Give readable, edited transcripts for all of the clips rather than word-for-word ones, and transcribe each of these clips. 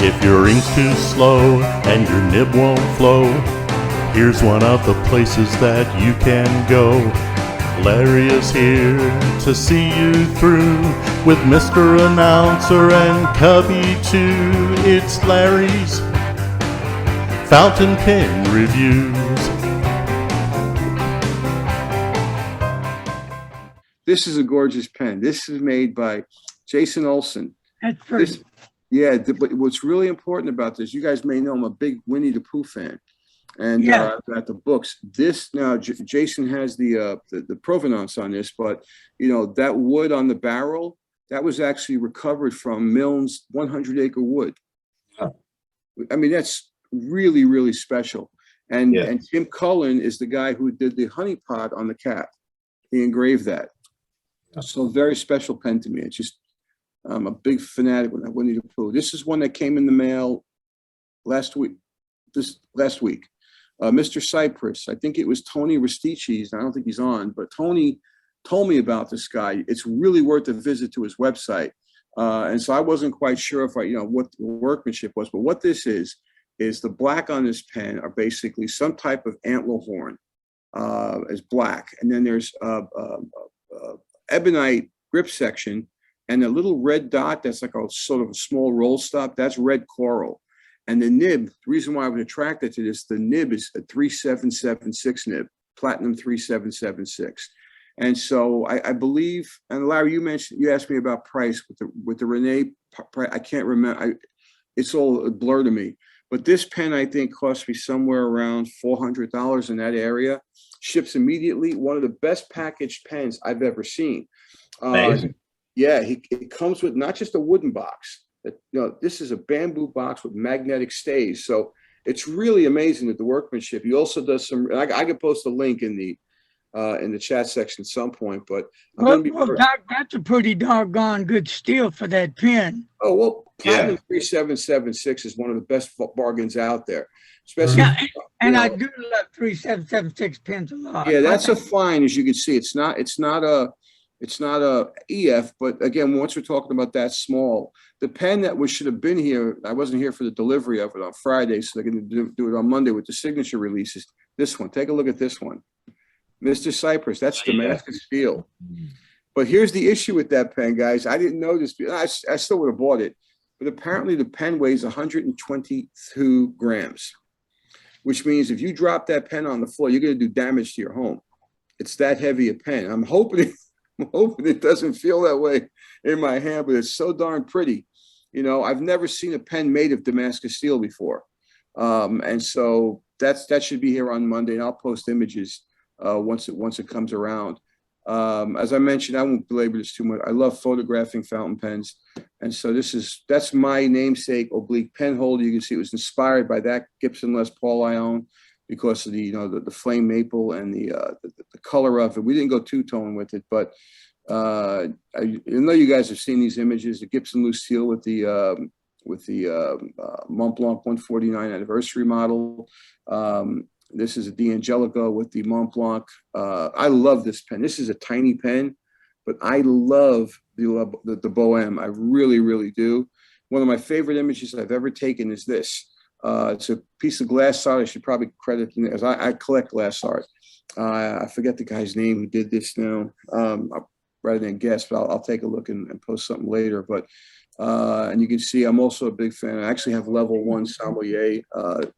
If your ink's too slow and your nib won't flow, here's one of the places that you can go. Larry is here to see you through with Mr. Announcer and Cubby too. It's Larry's Fountain Pen Reviews. This is a gorgeous pen. This is made by Jason Olson. That's pretty. But what's really important about this, you guys may know I'm a big Winnie the Pooh fan. And at the books, this now Jason has the provenance on this, but you know that wood on the barrel that was actually recovered from Milne's 100-acre wood. Oh. I mean that's really, really special. And Tim Cullen is the guy who did the honey pot on the cap. He engraved that. So very special pen to me. It's just I'm a big fanatic with Winnie the Pooh. This is one that came in the mail last week. Mr. Cypress, I think it was Tony Restici's. I don't think he's on, but Tony told me about this guy. It's really worth a visit to his website. And so I wasn't quite sure if what the workmanship was, but what this is the black on this pen are basically some type of antler horn is black. And then there's ebonite grip section and a little red dot that's like a sort of a small roll stop. That's red coral. And the nib, the reason why I was attracted to this, the nib is a 3776 nib, platinum 3776. And so I believe, and Larry, you asked me about price with the Renee price. I can't remember. It's all a blur to me. But this pen, I think, cost me somewhere around $400 in that area. Ships immediately. One of the best packaged pens I've ever seen. It comes with not just a wooden box. This is a bamboo box with magnetic stays. So it's really amazing at the workmanship. He also does some. I could post a link in the chat section at some point. But that's a pretty doggone good steal for that pen. Oh well, Platinum 3776 is one of the best bargains out there. Especially, I do love 3776 pens a lot. Yeah, that's a fine, as you can see. It's not a EF, but again, once we're talking about that small, the pen that should have been here, I wasn't here for the delivery of it on Friday, so they're going to do it on Monday with the signature releases. This one, take a look at this one. Mr. Cypress, that's Damascus steel. But here's the issue with that pen, guys. I didn't know this. I still would have bought it. But apparently the pen weighs 122 grams, which means if you drop that pen on the floor, you're going to do damage to your home. It's that heavy a pen. I'm hoping it doesn't feel that way in my hand, but it's so darn pretty. I've never seen a pen made of Damascus steel before. And so that should be here on Monday, and I'll post images once it comes around. As I mentioned, I won't belabor this too much. I love photographing fountain pens. And so that's my namesake oblique pen holder. You can see it was inspired by that Gibson Les Paul I own because of the flame maple and the color of it. We didn't go two-tone with it, but I know you guys have seen these images, the Gibson Lucille with the Mont Blanc 149 anniversary model. This is a D'Angelico with the Mont Blanc. I love this pen. This is a tiny pen, but I love the Bohème. I really, really do. One of my favorite images I've ever taken is this. It's a piece of glass art. I should probably credit it as I collect glass art. I forget the guy's name who did this now. Rather than guess, but I'll take a look and post something later. But and you can see I'm also a big fan. I actually have level 1 sommelier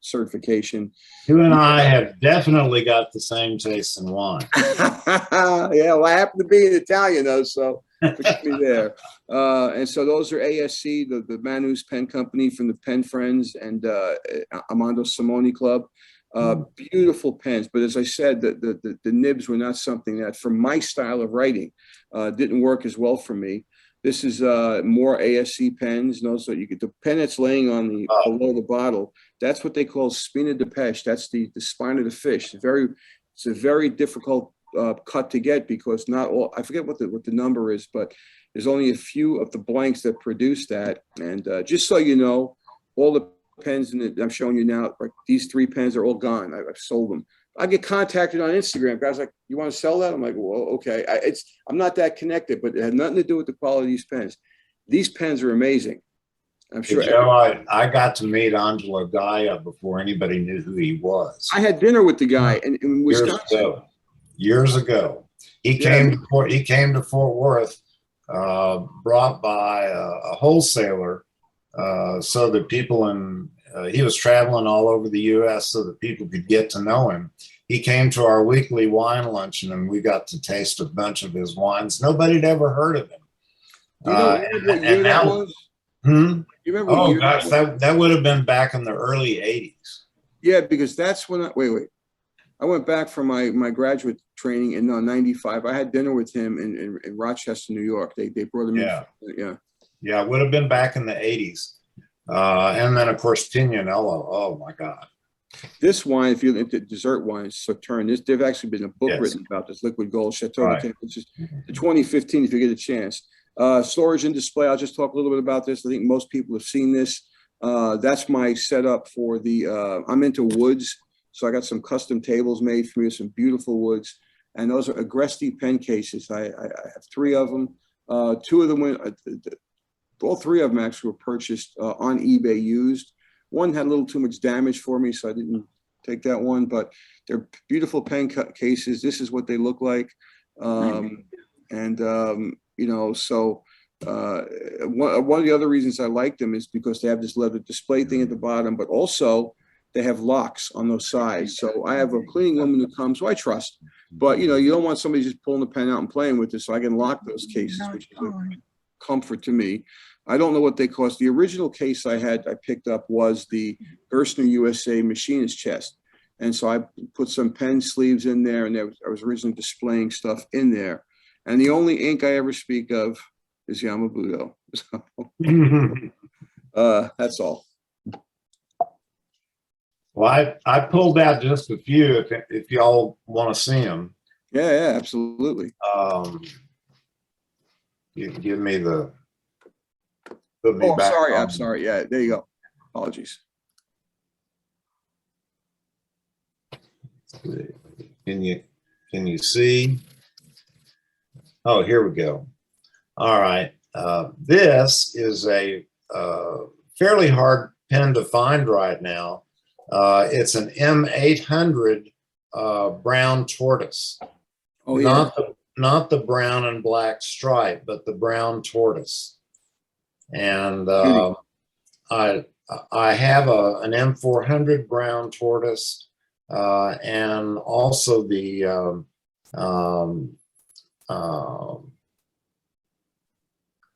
certification. You and I have definitely got the same taste in wine. Yeah, well, I happen to be an Italian though, so forgive me there. And so those are ASC, the Manus Pen Company from the Pen Friends and Armando Simoni Club. Beautiful pens, but as I said, the nibs were not something that, for my style of writing, didn't work as well for me. This is more ASC pens. So you get the pen that's laying on the below the bottle. That's what they call spina de pêche. That's the spine of the fish. It's a very difficult cut to get because not all. I forget what the number is, but there's only a few of the blanks that produce that. And just so you know, all the pens I'm showing you now, like these 3 pens are all gone. I've sold them. I get contacted on Instagram. Guys like, you want to sell that? I'm like, well, okay. I'm not that connected, but it had nothing to do with the quality of these pens. These pens are amazing. I'm sure. Joe, I got to meet Angelo Gaia before anybody knew who he was. I had dinner with the guy in Wisconsin. Years ago. He came to Fort Worth, brought by a wholesaler, so that people he was traveling all over the U.S. so that people could get to know him. He came to our weekly wine luncheon, and we got to taste a bunch of his wines. Nobody had ever heard of him. Do you know what year that was? You remember what year gosh, that would have been back in the early 80s. Yeah, because that's when I went back for my graduate training in 95. I had dinner with him in Rochester, New York. They brought him in. Yeah, it would have been back in the 80s. And then, of course, Pignanello. Oh, my God. This wine, if you're into dessert wines, Sauterne, there've actually been a book written about this liquid gold Chateau de Temple, which is the 2015, if you get a chance. Storage and display, I'll just talk a little bit about this. I think most people have seen this. That's my setup for I'm into woods. So I got some custom tables made for me, some beautiful woods. And those are Agresti pen cases. I have 3 of them. 2 of them all 3 of them actually were purchased on eBay used. One had a little too much damage for me, so I didn't take that one, but they're beautiful pen cases. This is what they look like. You know, so one of the other reasons I like them is because they have this leather display thing at the bottom, but also they have locks on those sides. So I have a cleaning woman who comes, who I trust, but you know, you don't want somebody just pulling the pen out and playing with it. So I can lock those cases, which is a comfort to me. I don't know what they cost. The original case I picked up was the Gerstner USA machinist chest. And so I put some pen sleeves in there, and I was originally displaying stuff in there. And the only ink I ever speak of is Yamabudo. So, that's all. Well, I pulled out just a few if y'all want to see them. Yeah, absolutely. You can give me the. Oh, sorry. I'm sorry. Yeah, there you go. Apologies. Can you see? Oh, here we go. All right. This is a fairly hard pen to find right now. It's an M800 brown tortoise. Oh, yeah. Not the brown and black stripe, but the brown tortoise. And I have an M400 brown tortoise, and also the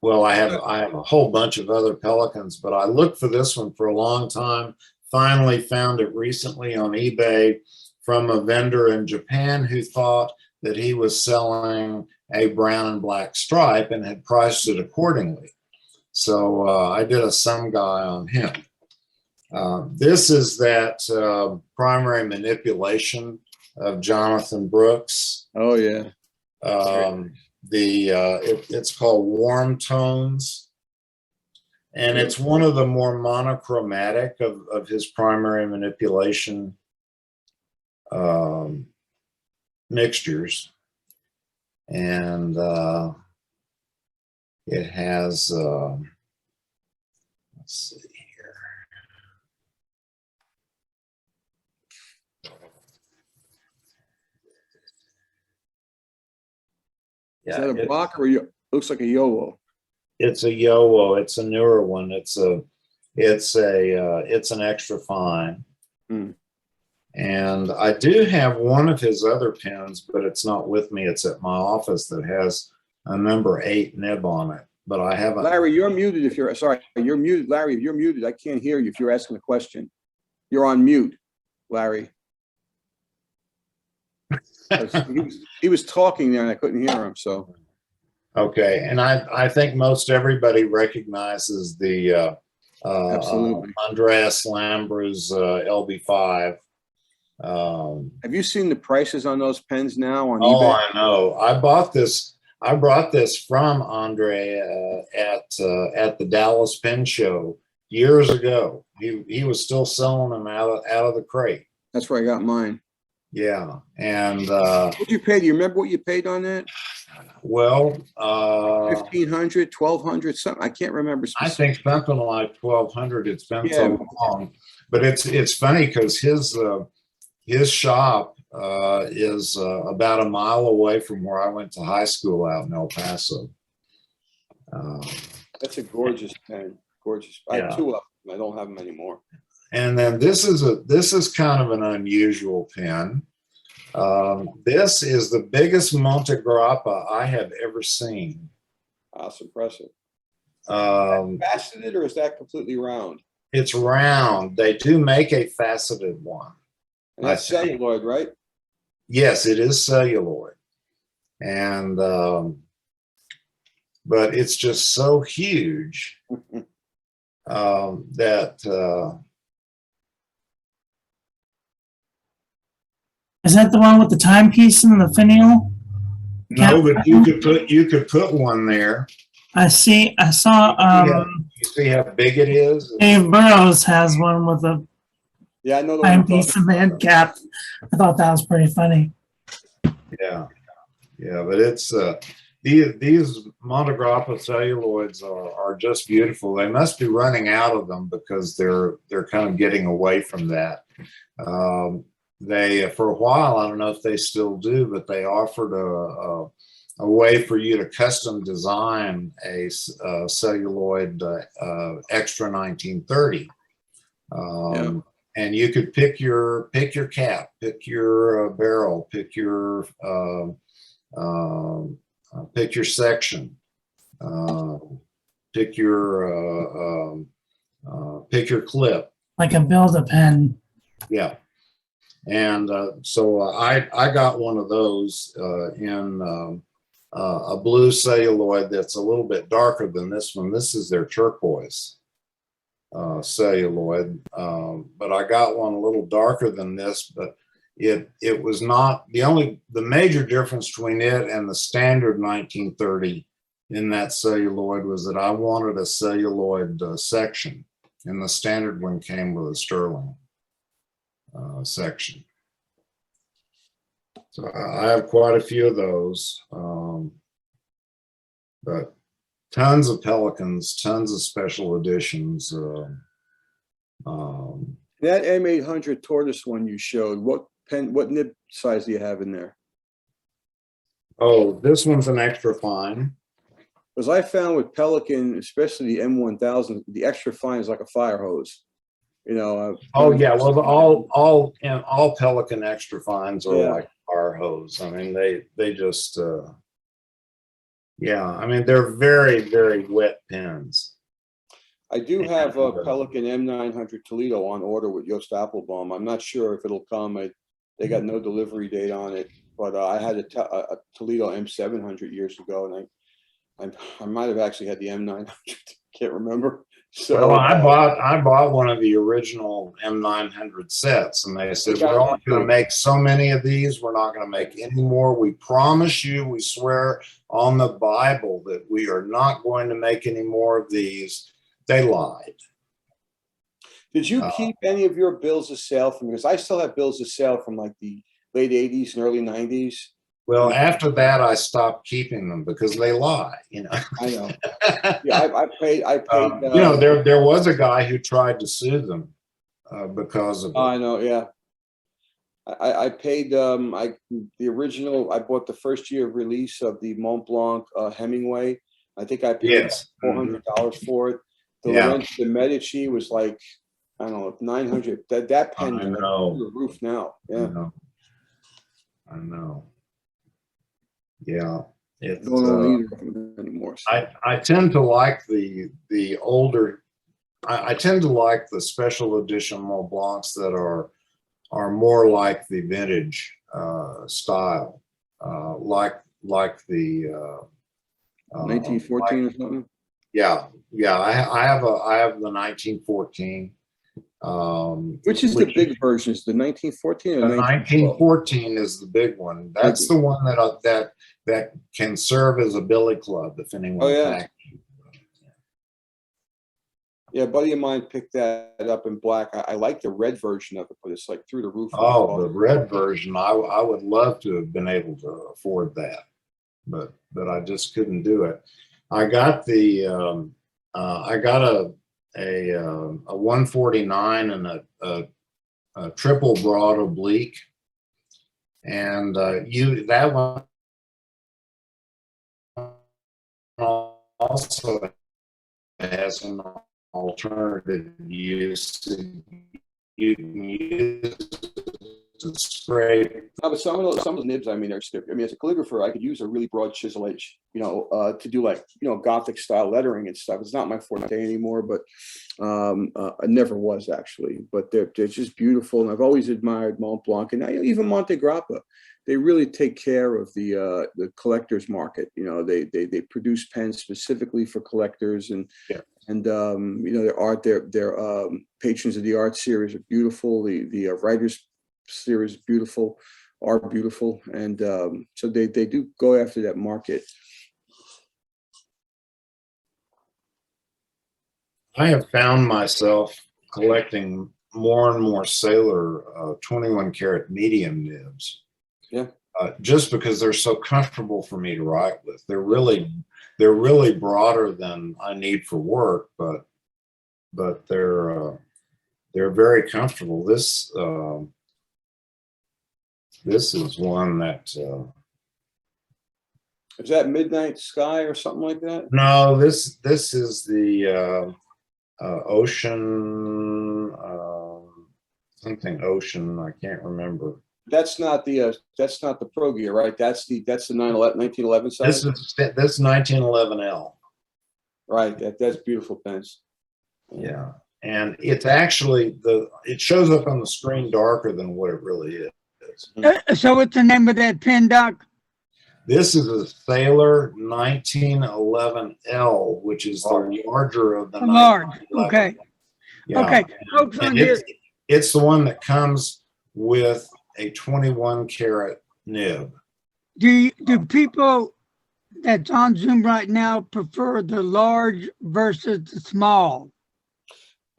well, I have a whole bunch of other Pelicans, but I looked for this one for a long time. Finally found it recently on eBay from a vendor in Japan who thought that he was selling a brown and black stripe and had priced it accordingly. So I did a sum guy on him. This is that primary manipulation of Jonathan Brooks. Oh, yeah. It's called Warm Tones. And it's one of the more monochromatic of his primary manipulation mixtures. And it has, let's see here. Is that a Bach or looks like a Yowo? It's a Yowo. It's a newer one. It's an extra fine. And I do have one of his other pens, but it's not with me. It's at my office that has a number 8 nib on it. But I haven't. Larry, you're muted. If you're sorry, you're muted. Larry, if you're muted, I can't hear you if you're asking a question. You're on mute, Larry. He was talking there and I couldn't hear him. So. Okay, and I think most everybody recognizes the absolutely Andreas Lambra's LB5. Have you seen the prices on those pens now on eBay? Oh, I know. I brought this from Andre at the Dallas Pen Show years ago. He was still selling them out of the crate. That's where I got mine. Yeah. And, What'd you pay? Do you remember what you paid on that? well, 1,500, 1,200, something. I can't remember I specifically. think something like 1,200. It's been Yeah. so long, but it's funny because his shop is about a mile away from where I went to high school out in El Paso. That's a gorgeous pen. Gorgeous. I have Yeah. 2 of them. I don't have them anymore. And then this is kind of an unusual pen. This is the biggest Montegrappa I have ever seen. That's impressive. Um, Faceted, or is that completely round? it's round. They do make a faceted one. And that's celluloid, right? Yes, it is celluloid. And but it's just so huge that Is that the one with the timepiece and the finial? no, but you could put one there. I saw You see how big it is? Dave Burrows has one with a Yeah, I know the one you're timepiece talking and the end cap. I thought that was pretty funny. Yeah, yeah, but it's these Montegrappa celluloids are just beautiful. They must be running out of them because they're kind of getting away from that. They for a while, I don't know if they still do, but they offered a way for you to custom design a celluloid extra 1930. Yeah. And you could pick your cap, pick your barrel, pick your section, pick your clip. Like a Build-A-Pen. Yeah. And so I got one of those in a blue celluloid that's a little bit darker than this one. This is their turquoise celluloid, but I got one a little darker than this, but it was not the major difference between it and the standard 1930 in that celluloid was that I wanted a celluloid section, and the standard one came with a sterling section. So I have quite a few of those, but tons of Pelicans, tons of special editions. That M800 tortoise one you showed, what nib size do you have in there? Oh, this one's an extra fine. Because I found with Pelican, especially the M1000, the extra fine is like a fire hose. You know. Oh yeah, well all Pelican extra fines are Yeah. like fire hose. I mean they just yeah. I mean they're very very wet pens. I do have a Pelican M900 Toledo on order with Yost Applebaum. I'm not sure if it'll come. They got no delivery date on it, but I had a Toledo M700 years ago, and I might have actually had the M900. Can't remember. So Well, I bought one of the original M900 sets, and they said we're only going to make so many of these. We're not going to make any more. We promise you, we swear on the Bible that we are not going to make any more of these. They lied. Did you keep any of your bills of sale from? Because I still have bills of sale from like the late '80s and early '90s. Well, after that, I stopped keeping them because they lie. You know. I know. Yeah, I paid. You know, there was a guy who tried to sue them because of it. I know. Yeah. I paid. The original. I bought the first year of release of the Mont Blanc Hemingway. I think I paid $400 for it. The Lorenzo de Medici was like, I don't know, 900. That pen is like through the roof now. Yeah. I know. Yeah. Don't need it anymore. So. I tend to like the older. I tend to like the special edition Mont Blancs that are more like the vintage style, like the 1914 or something. Yeah. I have the 1914. Which is the big version? Is the 1914 or the 1914 is the big one. That's the one that can serve as a billy club if anyone. Oh yeah. Yeah, a buddy of mine picked that up in black. I like the red version of it, but it's like through the roof. Oh, the red version, I would love to have been able to afford that, but I just couldn't do it. I got the I got a 149 and a triple broad oblique, and that one also has an alternative use. You can use to scrape. No, but some of the nibs, I mean, as a calligrapher, I could use a really broad chisel edge, to do like, Gothic style lettering and stuff. It's not my forte anymore, but it never was actually. But they're just beautiful, and I've always admired Mont Blanc and even Montegrappa. They really take care of the collectors market. They produce pens specifically for collectors, and yeah. And their art, their patrons of the art series are beautiful. The writers series beautiful, are beautiful, and so they do go after that market. I have found myself collecting more and more Sailor 21 karat medium nibs. Yeah. Just because they're so comfortable for me to write with. They're really broader than I need for work, but they're very comfortable. This is one that Is that Midnight Sky or something like that? no, this is the Ocean something Ocean, I can't remember. That's not the Pro Gear, right? That's the 1911 size. This 1911L. Right. That's beautiful pens. Yeah, and it's actually it shows up on the screen darker than what it really is. So what's the name of that pen, Doc? This is a Sailor 1911L, which is the larger of the Large. 1911. Okay. Yeah. Okay. Folks on And here. it's the one that comes with a 21 karat nib. Do people that's on Zoom right now prefer the large versus the small?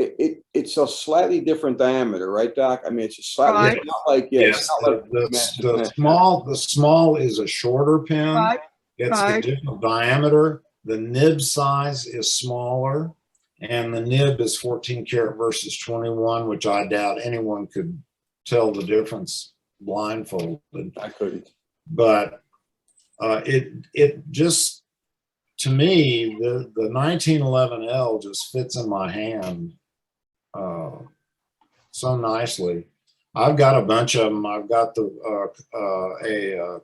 It's a slightly different diameter, right, Doc? I mean, it's a slightly, Right. it's not like, Yes, it's not like the small is a shorter pen. Right. It's Right. a different diameter. The nib size is smaller, and the nib is 14 karat versus 21, which I doubt anyone could tell the difference blindfolded. I couldn't. But it just, to me, the 1911L just fits in my hand so nicely. I've got a bunch of them. I've got a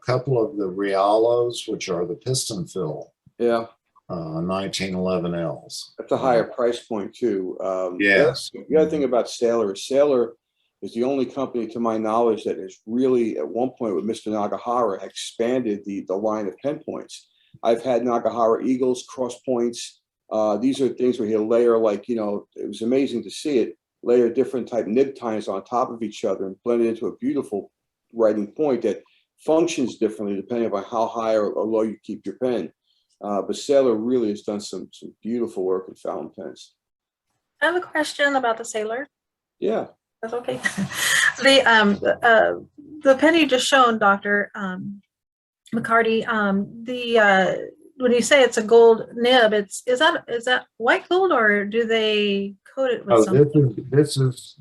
couple of the Realos, which are the piston fill. Yeah. 1911Ls. That's a higher price point too. Yes. The other thing about Sailor is the only company, to my knowledge, that has really, at one point with Mr. Nagahara, expanded the line of pen points. I've had Nagahara Eagles, cross points. These are things where he'll layer, like, it was amazing to see it, layer different type nib tines on top of each other and blend it into a beautiful writing point that functions differently depending on how high or low you keep your pen. But Sailor really has done some beautiful work in fountain pens. I have a question about the Sailor. Yeah. That's okay. The pen you just shown, Dr. McCarty, when you say it's a gold nib, is that white gold, or do they coat it with something? This is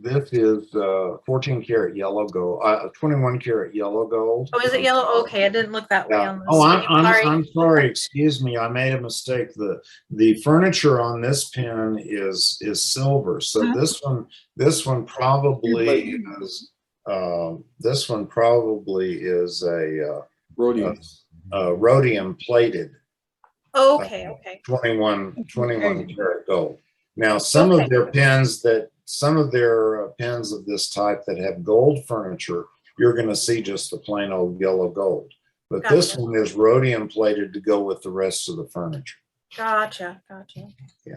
14 karat yellow gold, 21 karat yellow gold. Oh, is it yellow? Okay, I didn't look that way on the screen. I'm sorry. Excuse me. I made a mistake. The furniture on this pen is silver. So this one probably is a Rhodium. Rhodium plated. Oh, okay. 21 karat gold. Now, some of their pens of this type that have gold furniture, you're going to see just the plain old yellow gold. But this one is rhodium plated to go with the rest of the furniture. Gotcha. Yeah.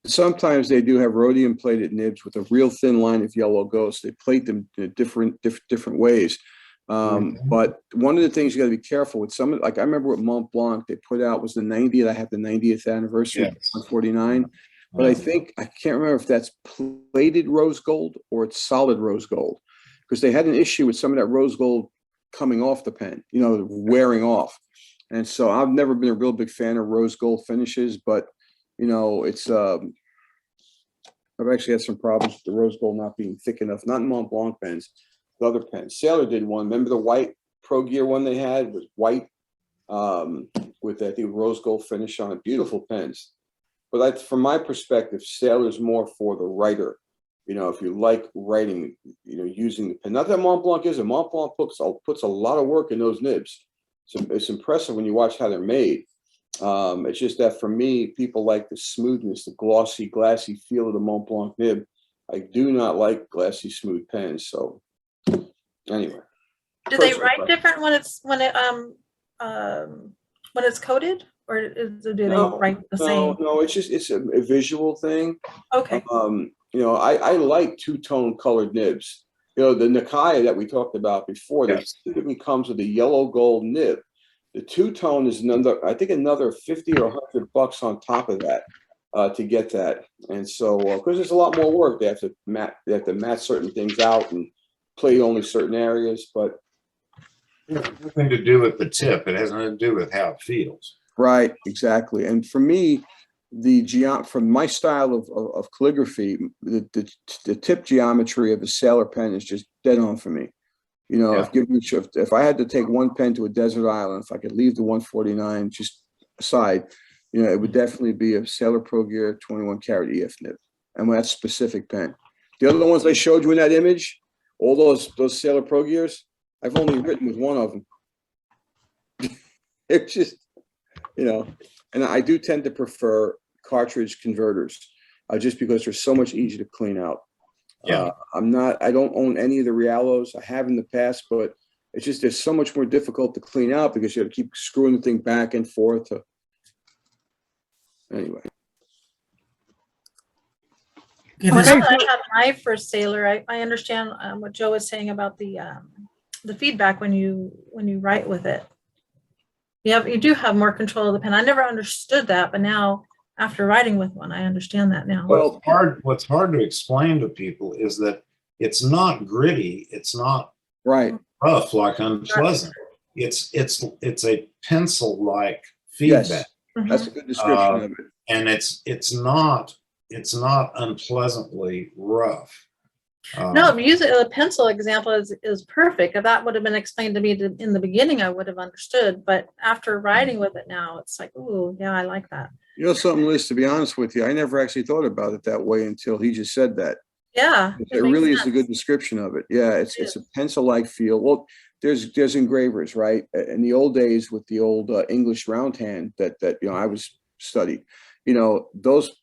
Sometimes they do have rhodium plated nibs with a real thin line of yellow gold. So they plate them in different ways. But one of the things you got to be careful with, some, like I remember what Mont Blanc they put out was the 90th. I have the 90th anniversary of 149. But I think, I can't remember if that's plated rose gold or it's solid rose gold. Because they had an issue with some of that rose gold coming off the pen, you know, wearing off. And so I've never been a real big fan of rose gold finishes, but you know, it's I've actually had some problems with the rose gold not being thick enough, not in Mont Blanc pens, the other pens. Sailor did one. Remember the white Pro Gear one they had was white with I think rose gold finish on it. Beautiful pens. But from my perspective, Sailor's more for the writer. You know, if you like writing, you know, using the pen. Not that Mont Blanc isn't. Mont Blanc puts a lot of work in those nibs. It's impressive when you watch how they're made. It's just that for me, people like the smoothness, the glossy, glassy feel of the Mont Blanc nib. I do not like glassy, smooth pens. So anyway. Do they write different when it's coated, or do they write the same? No, it's a visual thing. Okay. You know, I like two-tone colored nibs. You know, the Nikaya that we talked about before, that typically comes with a yellow gold nib. The two-tone is I think another 50 or $100 on top of that to get that. And so, because there's a lot more work, they have to mat certain things out and plate only certain areas. But it has nothing to do with the tip. It has nothing to do with how it feels. right, exactly. And for me, from my style of calligraphy, the tip geometry of a Sailor pen is just dead on for me. You know, if I had to take one pen to a desert island, if I could leave the 149 just aside, you know, it would definitely be a Sailor Pro Gear 21 karat EF nib, and that specific pen. The other ones I showed you in that image, all those Sailor Pro Gears, I've only written with one of them. It's just, you know, and I do tend to prefer cartridge converters just because they're so much easier to clean out. Yeah. I don't own any of the Realos. I have in the past, but it's just, they're so much more difficult to clean out because you have to keep screwing the thing back and forth. Anyway. Yeah, When this- I had my first Sailor, I understand what Joe was saying about the feedback when you write with it. You do have more control of the pen. I never understood that, but now after writing with one, I understand that now. Well, What's hard to explain to people is that it's not gritty. It's not right. rough, like unpleasant. It's a pencil-like feedback. Yes, Mhm. that's a good description of it. And it's not unpleasantly rough. No, using a pencil example is perfect. If that would have been explained to me in the beginning, I would have understood. But after writing with it now, it's like, ooh, yeah, I like that. You know something, Liz, to be honest with you, I never actually thought about it that way until he just said that. Yeah, It makes really is a sense. good description of it. Yeah, It it's a pencil-like feel. Well, there's engravers, right? In the old days with the old English round hand that you know I was studied, you know, those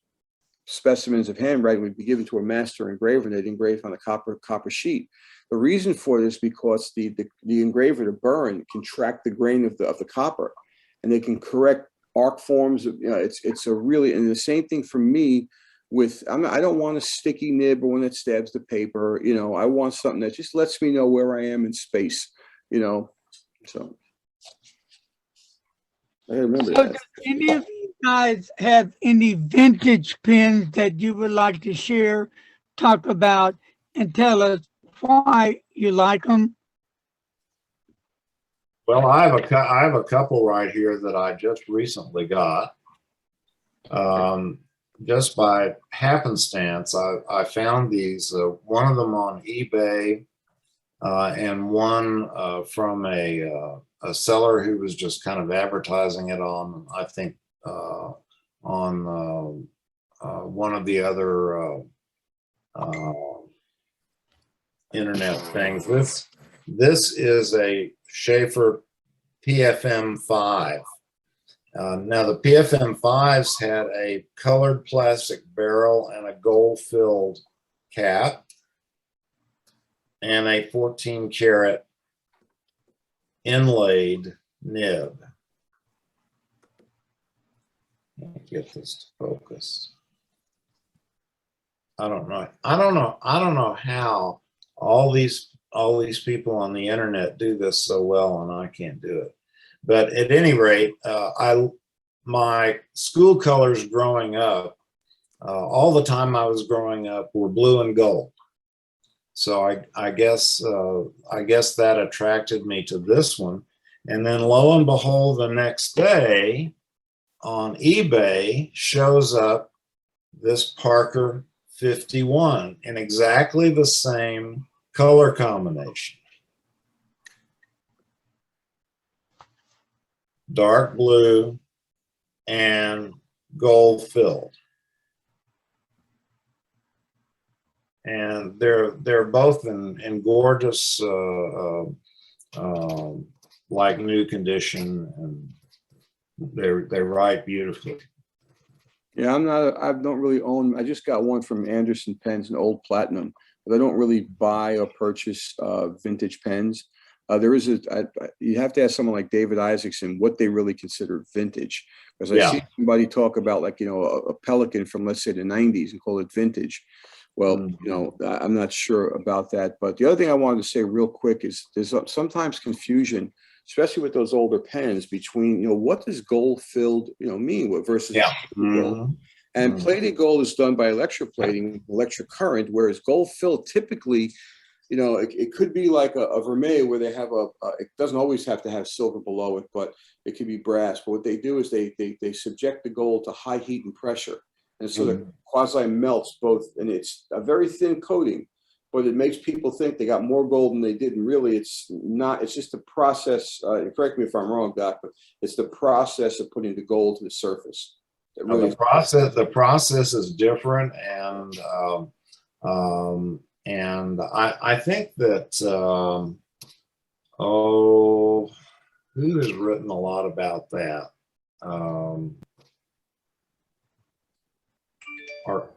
specimens of handwriting would be given to a master engraver, and they'd engrave on a copper sheet. The reason for this is because the engraver to burn can track the grain of the copper, and they can correct arc forms. You know, it's a really, and the same thing for me with, I don't want a sticky nib or one that stabs the paper. You know, I want something that just lets me know where I am in space. You know, so I remember So that. do any of you guys have any vintage pens that you would like to share, talk about, and tell us why you like them? Well, I have a couple right here that I just recently got. Just by happenstance, I found these. One of them on eBay, and one from a seller who was just kind of advertising it on, I think, on one of the other internet things. This is a Schaefer Pfm5. Now the Pfm5s had a colored plastic barrel and a gold-filled cap and a 14 karat inlaid nib. Let me get this to focus. I don't know how all these people on the internet do this so well, and I can't do it. But at any rate, my school colors growing up all the time I was growing up were blue and gold. So I guess that attracted me to this one. And then lo and behold, the next day on eBay shows up this Parker 51 in exactly the same color combination. Dark blue and gold filled. And they're both in gorgeous, like new condition, and they write beautifully. Yeah, I don't really own, I just got one from Anderson Pens, an old platinum, but I don't really buy or purchase vintage pens. You have to ask someone like David Isaacson what they really consider vintage. Because I see somebody talk about, like, a Pelican from, let's say, the 90s and call it vintage. Well, I'm not sure about that. But the other thing I wanted to say real quick is there's sometimes confusion, especially with those older pens, between, what does gold filled, mean versus gold. And plated gold is done by electroplating, electric current, whereas gold filled typically, it could be like a vermeil where they have it doesn't always have to have silver below it, but it could be brass. But what they do is they subject the gold to high heat and pressure. And so the quasi melts both, and it's a very thin coating, but it makes people think they got more gold than they did. And really it's not, it's just a process. Correct me if I'm wrong, Doc, but it's the process of putting the gold to the surface. Really the process is different. And I think that, who has written a lot about that?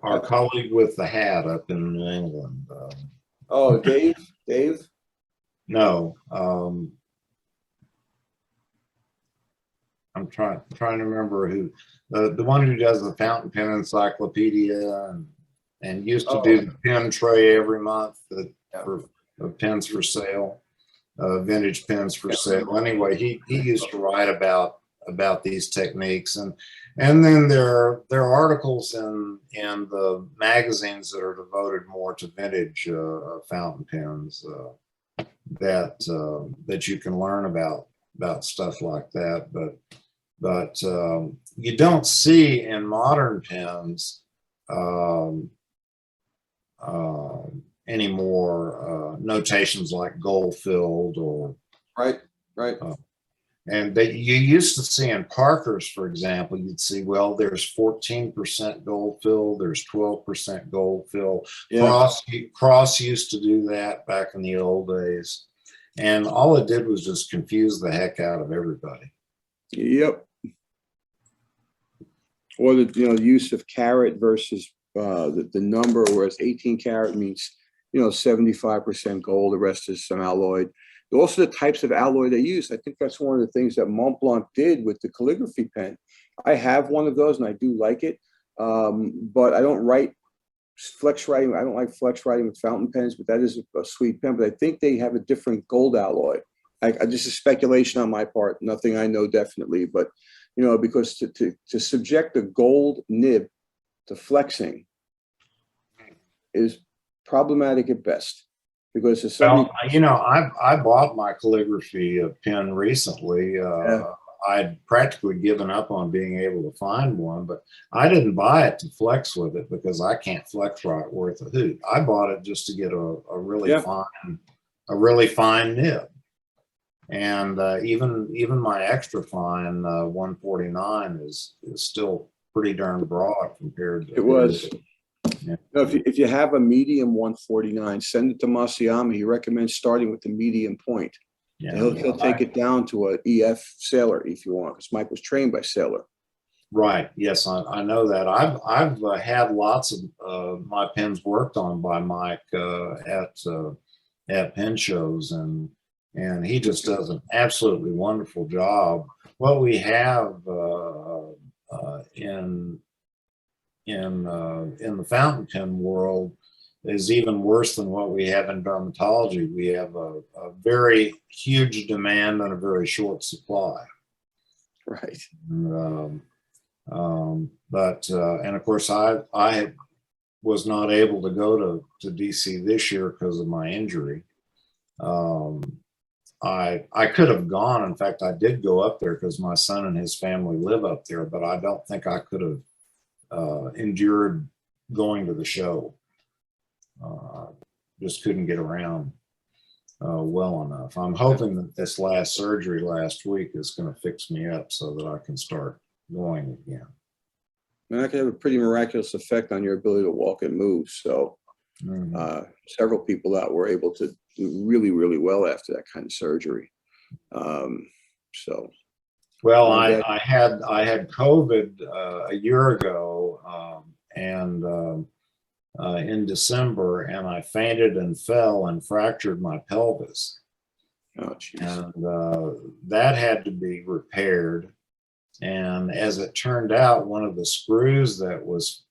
Our colleague with the hat up in New England. Dave? No. I'm trying to remember who, the one who does the fountain pen encyclopedia and used to do the pen tray every month for pens for sale, vintage pens for sale. Anyway, he used to write about these techniques, and then there are articles in the magazines that are devoted more to vintage fountain pens that you can learn about stuff like that. But you don't see in modern pens anymore notations like gold filled or right. And that you used to see in Parkers, for example, you'd see, well, there's 14% gold fill, there's 12% gold fill. Cross used to do that back in the old days. And all it did was just confuse the heck out of everybody. Yep. Or the use of carat versus the number, whereas 18 karat means 75% gold, the rest is some alloyed. Also, the types of alloy they use. I think that's one of the things that Montblanc did with the calligraphy pen. I have one of those and I do like it, but I don't write flex writing. I don't like flex writing with fountain pens, but that is a sweet pen. But I think they have a different gold alloy. This is speculation on my part, nothing I know definitely, but because to subject a gold nib to flexing is problematic at best. Because it's I bought my calligraphy pen recently. I'd practically given up on being able to find one, but I didn't buy it to flex with it because I can't flex right worth a hoot. I bought it just to get a really fine nib. And even my extra fine 149 is still pretty darn broad compared to it was. Yeah. If you have a medium 149, send it to Masayama. He recommends starting with the medium point. Yeah, he'll take it down to a EF Sailor if you want, because Mike was trained by Sailor. Right. Yes, I know that. I've had lots of my pens worked on by Mike at pen shows, and he just does an absolutely wonderful job. What we have in the fountain pen world is even worse than what we have in dermatology. We have a very huge demand and a very short supply. Right. And of course, I was not able to go to DC this year because of my injury. I could have gone. In fact, I did go up there because my son and his family live up there, but I don't think I could have endured going to the show. Just couldn't get around well enough. I'm hoping that this last surgery last week is going to fix me up so that I can start going again. And that can have a pretty miraculous effect on your ability to walk and move. So several people that were able to do really, really well after that kind of surgery. Well, I had COVID a year ago, and in December, and I fainted and fell and fractured my pelvis. Oh, geez. And that had to be repaired. And as it turned out, one of the screws that was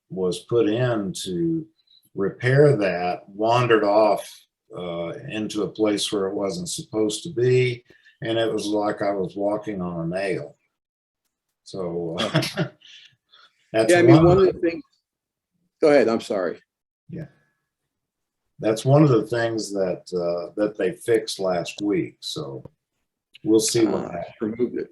put in to repair that wandered off into a place where it wasn't supposed to be, and it was like I was walking on a nail. So that's one of the things. Go ahead. I'm sorry. Yeah, that's one of the things that they fixed last week. So we'll see what happens. Removed it.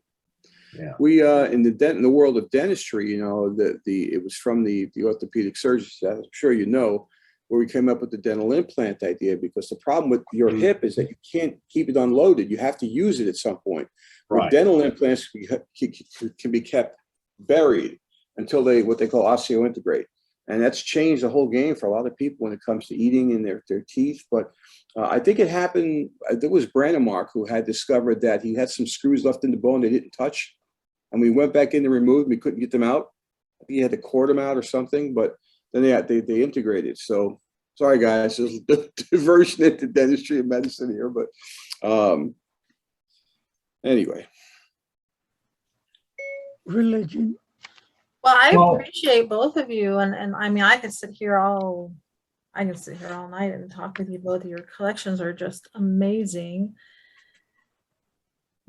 Yeah. We in the world of dentistry, it was from the orthopedic surgeons, I'm sure you know, where we came up with the dental implant idea, because the problem with your hip is that you can't keep it unloaded. You have to use it at some point. Right. Where dental implants can be kept buried until what they call osseointegrate. And that's changed the whole game for a lot of people when it comes to eating and their teeth. But I think it happened, there was Brandemark who had discovered that he had some screws left in the bone they didn't touch. And we went back in to remove them. We couldn't get them out. I think he had to cord them out or something, but then they integrated. So sorry, guys, there's a diversion into dentistry and medicine here. But anyway. Religion. Well, I Well- appreciate both of you, and I mean, I could sit here all night and talk with you both. Your collections are just amazing.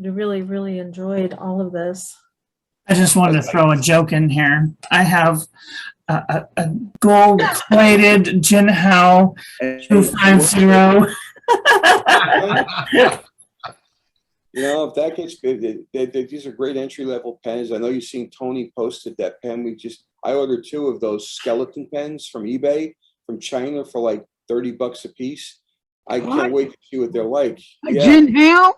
I really, really enjoyed all of this. I just wanted to throw a joke in here. I have a gold-plated Jinhao 250. If that gets big, these are great entry-level pens. I know you've seen Tony posted that pen. I ordered 2 of those skeleton pens from eBay from China for like $30 a piece. I can't wait to see what they're like. Jinhao?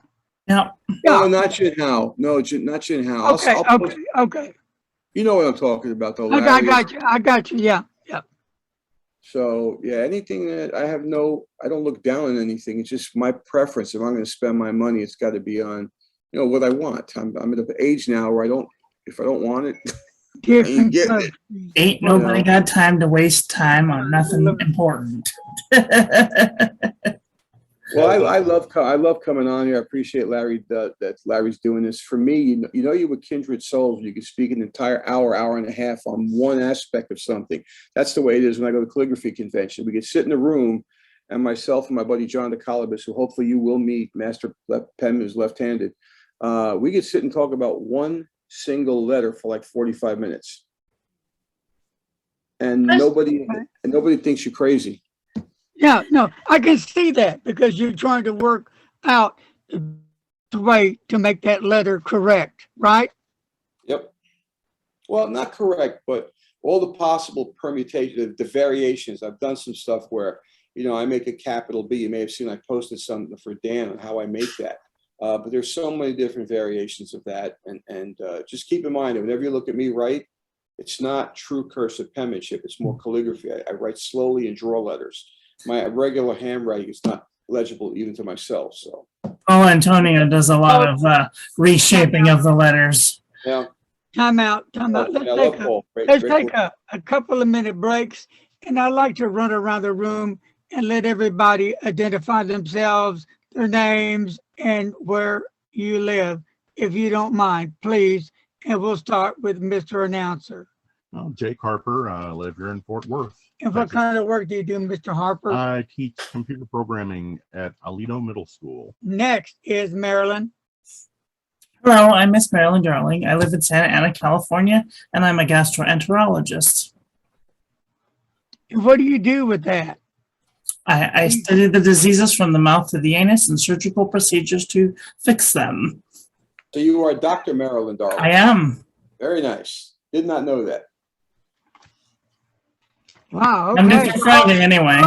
Yep. No, not Jinhao. No, not Jinhao. Okay. You know what I'm talking about, though. I got you. Yeah. So yeah, anything that I don't look down on anything. It's just my preference. If I'm going to spend my money, it's got to be on, what I want. I'm at an age now where if I don't want it, I ain't getting it. Ain't nobody got time to waste time on nothing important. Well, I love coming on here. I appreciate Larry that Larry's doing this for me. You were kindred souls. You can speak an entire hour and a half on one aspect of something. That's the way it is when I go to calligraphy convention. We could sit in a room, and myself and my buddy John DeCalibus, who hopefully you will meet, master pen is left-handed. We could sit and talk about one single letter for like 45 minutes, and nobody thinks you're crazy. Yeah, no, I can see that because you're trying to work out the way to make that letter correct, right? Yep. Well, not correct, but all the possible permutations, the variations. I've done some stuff where, I make a capital B. You may have seen I posted something for Dan on how I make that. But there's so many different variations of that. And just keep in mind that whenever you look at me write, it's not true cursive penmanship. It's more calligraphy. I write slowly and draw letters. My regular handwriting is not legible even to myself. So. Oh, Antonio does a lot of reshaping of the letters. Yeah. Time out. Let's take a couple of minute breaks, and I'd like to run around the room and let everybody identify themselves, their names, and where you live, if you don't mind, please. And we'll start with Mr. Announcer. Well, Jake Harper, I live here in Fort Worth. And what kind of work do you do, Mr. Harper? I teach computer programming at Aledo Middle School. Next is Marilyn. Hello, I'm Miss Marilyn Darling. I live in Santa Ana, California, and I'm a gastroenterologist. What do you do with that? I study the diseases from the mouth to the anus and surgical procedures to fix them. So you are Dr. Marilyn Darling. I am. Very nice. Did not know that. Wow. I'm Okay. Mr. Friday anyway.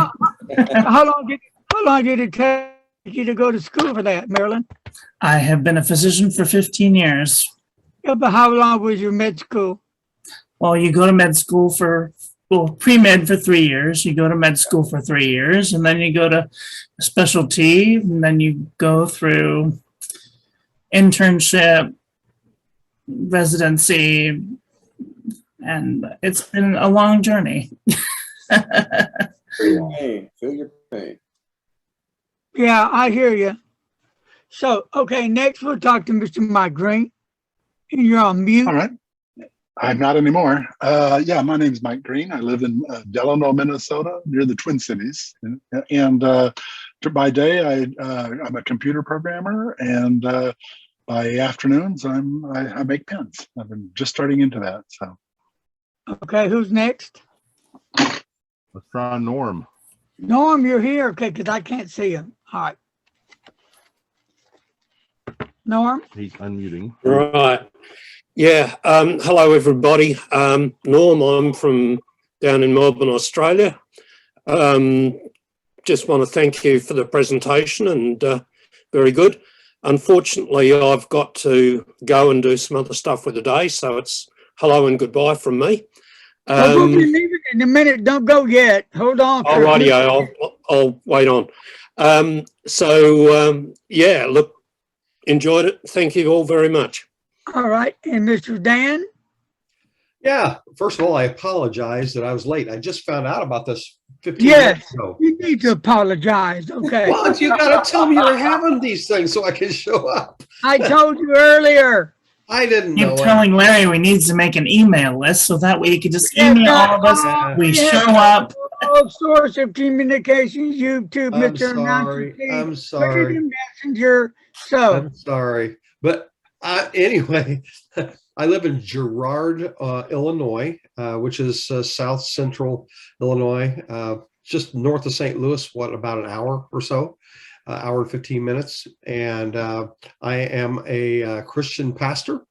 How long did it take you to go to school for that, Marilyn? I have been a physician for 15 years. Yeah, but how long was your med school? Well, you go to med school for, well, pre-med for 3 years. You go to med school for 3 years, and then you go to specialty, and then you go through internship, residency, and it's been a long journey. Feel your pain. Feel your pain. Yeah, I hear you. So, okay, next we'll talk to Mr. Mike Green. And you're on mute. All right. I'm not anymore. Yeah, my name's Mike Green. I live in Delano, Minnesota, near the Twin Cities. And by day, I'm a computer programmer, and by afternoons, I make pens. I've been just starting into that. So. Okay, who's next? Let's try Norm. Norm, you're here. Okay, because I can't see him. All right. Norm? He's unmuting. Right. Yeah. Hello, everybody. Norm, I'm from down in Melbourne, Australia. Just want to thank you for the presentation, and very good. Unfortunately, I've got to go and do some other stuff with the day, so it's hello and goodbye from me. We'll be leaving in a minute. Don't go yet. Hold on. All righty, I'll wait on. Yeah, look, enjoyed it. Thank you all very much. All right. And Mr. Dan? Yeah. First of all, I apologize that I was late. I just found out about this 15 Yes, minutes ago. you need to apologize. Okay. Well, you got to tell me you're having these things so I can show up. I told you earlier. I didn't Keep know it. telling Larry we need to make an email list so that way he can just email all of us. We Yeah. show up. All source of communications, YouTube, I'm Mr. Announcer. sorry. I'm Put it sorry. in Messenger. So, I'm sorry. But anyway, I live in Girard, Illinois, which is south central Illinois, just north of St. Louis, about an hour or so, hour and 15 minutes. And I am a Christian pastor,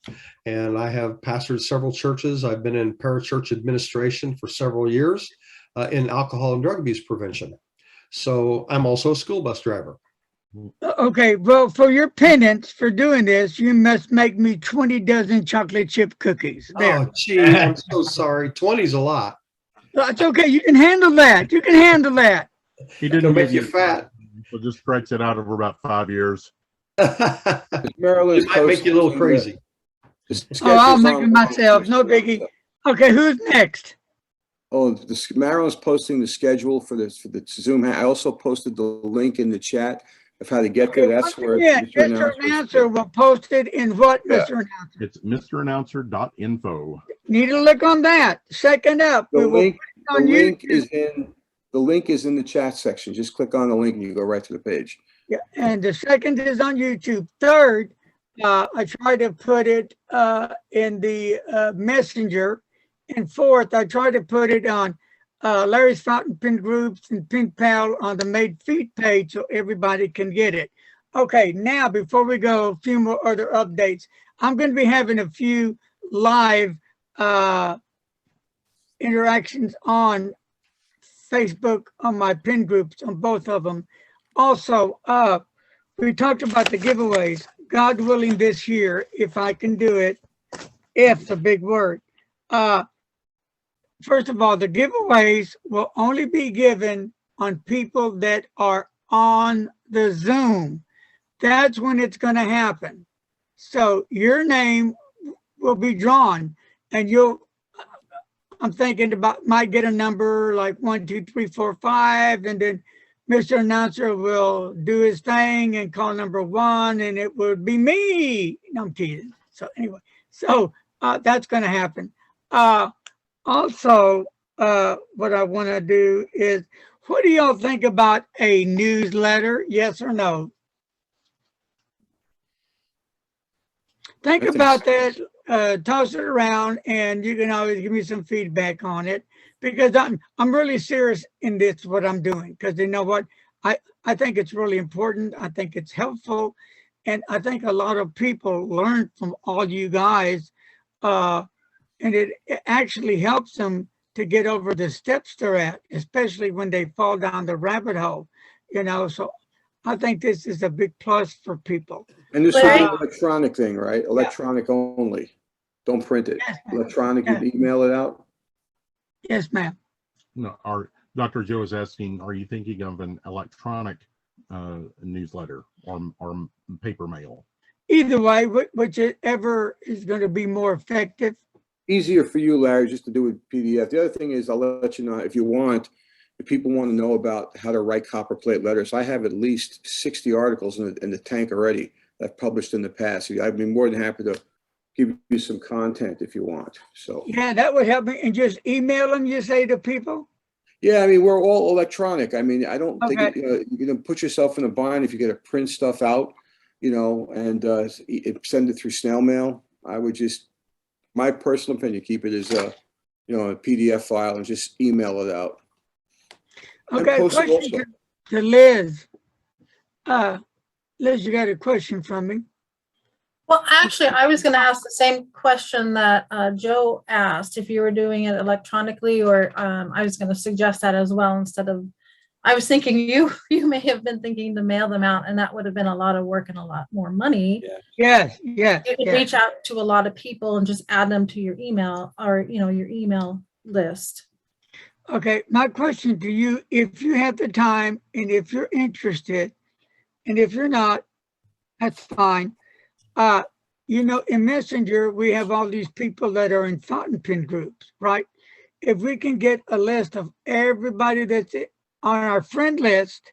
and I have pastored several churches. I've been in parachurch administration for several years in alcohol and drug abuse prevention. So I'm also a school bus driver. okay, well, for your penance for doing this, you must make me 20 dozen chocolate chip cookies. There. Oh, gee, I'm so sorry. 20's a lot. It's okay. You can handle that. You can handle that. He It'll didn't make give you fat. So just stretch it out over about 5 years. Marilyn It might make you a little crazy. Oh, I'll make it myself. No biggie. Okay, who's next? Oh, Marilyn's posting the schedule for the Zoom. I also posted the link in the chat of how to get there. That's where Yeah, Mr. Announcer will post it in what, Yeah. Mr. Announcer? It's mrannouncer.info. Need to look on that. Second up, The we will link, put it on the link is in the chat section. Just click on the link and you go right to the page. Yeah, and the second is on YouTube. Third, I try to put it in the Messenger. And fourth, I try to put it on Larry's Fountain Pen Groups and Pen Pal on the Made Feet page so everybody can get it. Okay, now before we go, a few more other updates. I'm going to be having a few live interactions on Facebook on my pen groups, on both of them. Also, we talked about the giveaways. God willing, this year, if I can do it, if's a big word. First of all, the giveaways will only be given on people that are on the Zoom. That's when it's going to happen. So your name will be drawn, and I'm thinking about, might get a number like 1, 2, 3, 4, 5, and then Mr. Announcer will do his thing and call number 1, and it would be me. No, I'm teasing. So anyway, so that's going to happen. Also, what I want to do is, what do y'all think about a newsletter? Yes or no? Think I think about so. that, toss it around, and you can always give me some feedback on it, because I'm really serious in this, what I'm doing, because you know what? I think it's really important. I think it's helpful. And I think a lot of people learn from all you guys. And it actually helps them to get over the steps they're at, especially when they fall down the rabbit hole, you know. So I think this is a big plus for people. And this is Larry? an electronic thing, right? Electronic only. Don't print it. Yes, ma'am. Electronic, Yeah. you email it out. Yes, ma'am. No, Dr. Joe is asking, are you thinking of an electronic newsletter or paper mail? Either way, whichever is going to be more effective. Easier for you, Larry, just to do with PDF. The other thing is, I'll let you know if you want, if people want to know about how to write copperplate letters, I have at least 60 articles in the tank already that I've published in the past. I'd be more than happy to give you some content if you want. So Yeah, that would help me. And just email them, you say, to people? yeah, I mean, we're all electronic. I mean, I don't think Okay. you're going to put yourself in a bind if you get to print stuff out, you know, and send it through snail mail. I would just, my personal opinion, keep it as a, you know, a PDF file and just email it out. And Okay, post it question also. to Liz. Liz, you got a question from me? Well, actually, I was going to ask the same question that Joe asked, if you were doing it electronically, or I was going to suggest that as well, instead of, I was thinking you may have been thinking to mail them out, and that would have been a lot of work and a lot more money. Yes. You could reach out to a lot of people and just add them to your email, or, you know, your email list. Okay, my question to you, if you have the time and if you're interested, and if you're not, that's fine. You know, in Messenger, we have all these people that are in fountain pen groups, right? If we can get a list of everybody that's on our friend list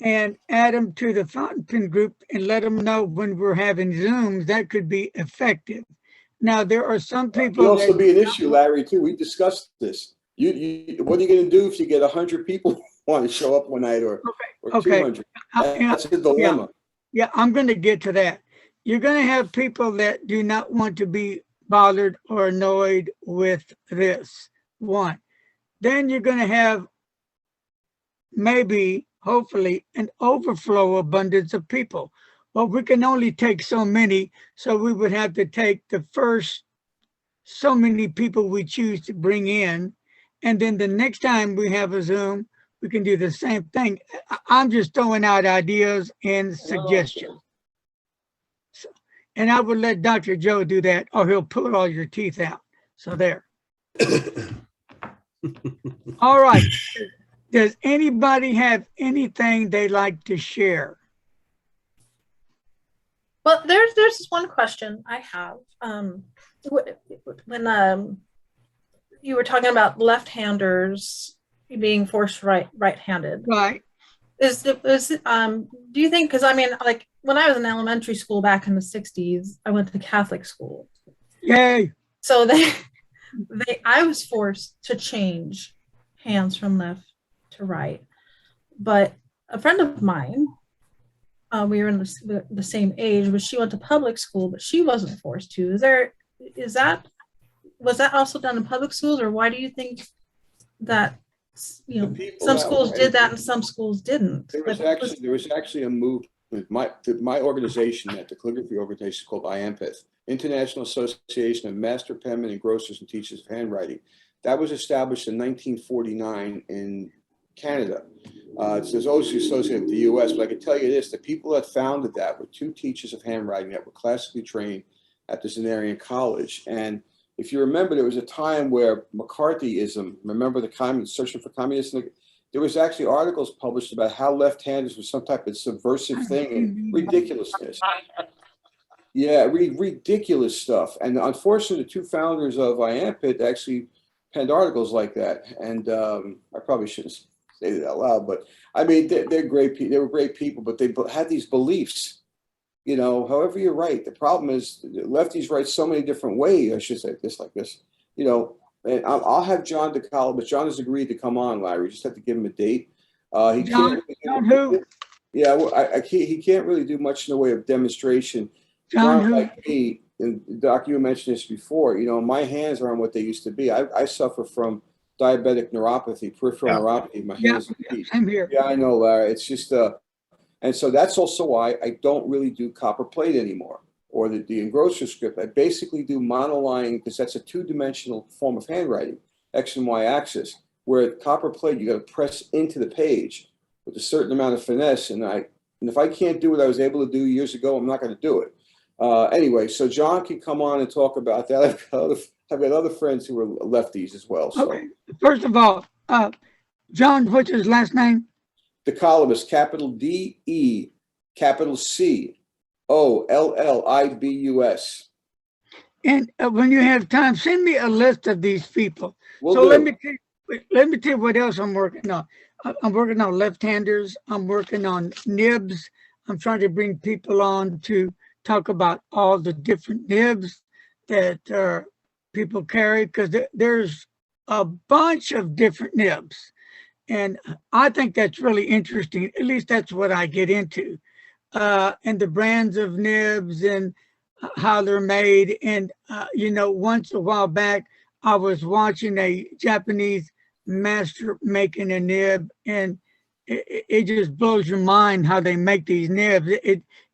and add them to the fountain pen group and let them know when we're having Zooms, that could be effective. Now, there are some people. It could also be an issue, Larry, too. We discussed this. What are you going to do if you get 100 people want to show up one night or 200? That's a dilemma. Yeah, I'm going to get to that. You're going to have people that do not want to be bothered or annoyed with this, one. Then you're going to have maybe, hopefully, an overflow abundance of people. Well, we can only take so many, so we would have to take the first so many people we choose to bring in. And then the next time we have a Zoom, we can do the same thing. I'm just throwing out ideas and suggestions. So, and I would let Dr. Joe do that, or he'll pull all your teeth out. So there. All right. Does anybody have anything they like to share? Well, there's one question I have. When you were talking about left-handers being forced right-handed, Right. do you think, because I mean, like when I was in elementary school back in the 60s, I went to Catholic school. Yay. So I was forced to change hands from left to right. But a friend of mine, we were in the same age, but she went to public school, but she wasn't forced to. Was that also done in public schools, or why do you think that, you know, some schools did that and some schools didn't? There was actually a movement. My organization at the calligraphy organization is called IAMPITH, International Association of Master Penmen and Grocers and Teachers of Handwriting. That was established in 1949 in Canada. It's also associated with the US, but I can tell you this, the people that founded that were two teachers of handwriting that were classically trained at the Zenarian College. And if you remember, there was a time where McCarthyism, remember the communists, searching for communism, there was actually articles published about how left-handers was some type of subversive thing and ridiculousness. Yeah, ridiculous stuff. And unfortunately, the two founders of IAMPIT actually penned articles like that. And I probably shouldn't say it out loud, but I mean, they're great people. They were great people, but they had these beliefs. You know, however you write, the problem is lefties write so many different ways. I should say this like this, you know, and I'll have John DeCalla, but John has agreed to come on, Larry. We just have to give him a date. He John who? Yeah, well, he can't really do much in the way of demonstration. John who? Like me, and Doc, you mentioned this before, you know, my hands aren't what they used to be. I suffer from diabetic neuropathy, peripheral neuropathy. My hands are weak. Same here. Yeah, I know, Larry. It's just, and so that's also why I don't really do copper plate anymore, or the engrosser script. I basically do monoline, because that's a two-dimensional form of handwriting, X and Y axis, where copper plate, you got to press into the page with a certain amount of finesse. And if I can't do what I was able to do years ago, I'm not going to do it. Anyway, so John can come on and talk about that. I've got other friends who are lefties as well. So. Okay. First of all, John, what's his last name? The column is capital D-E, capital C-O-L-L-I-B-U-S. And when you have time, send me a list of these people. Will so do. let me tell you what else I'm working on. I'm working on left-handers. I'm working on nibs. I'm trying to bring people on to talk about all the different nibs that people carry, because there's a bunch of different nibs. And I think that's really interesting. At least that's what I get into. And the brands of nibs and how they're made. And, you know, once a while back, I was watching a Japanese master making a nib, and it just blows your mind how they make these nibs.